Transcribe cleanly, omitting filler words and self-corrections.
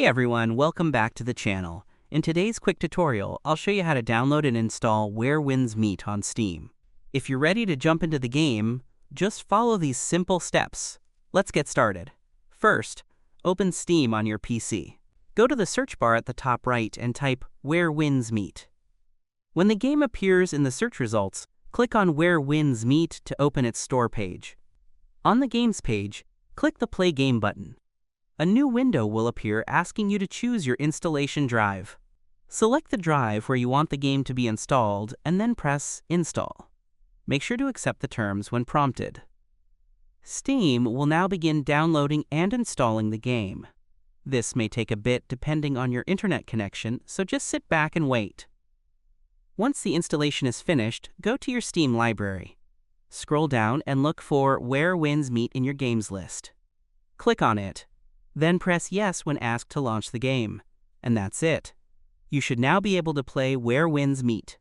Hey everyone, welcome back to the channel. In today's quick tutorial, I'll show you how to download and install Where Winds Meet on Steam. If you're ready to jump into the game, just follow these simple steps. Let's get started. First, open Steam on your PC. Go to the search bar at the top right and type Where Winds Meet. When the game appears in the search results, click on Where Winds Meet to open its store page. On the Games page, click the Play Game button. A new window will appear asking you to choose your installation drive. Select the drive where you want the game to be installed and then press Install. Make sure to accept the terms when prompted. Steam will now begin downloading and installing the game. This may take a bit depending on your internet connection, so just sit back and wait. Once the installation is finished, go to your Steam library. Scroll down and look for Where Winds Meet in your games list. Click on it. Then press Yes when asked to launch the game. And that's it. You should now be able to play Where Winds Meet.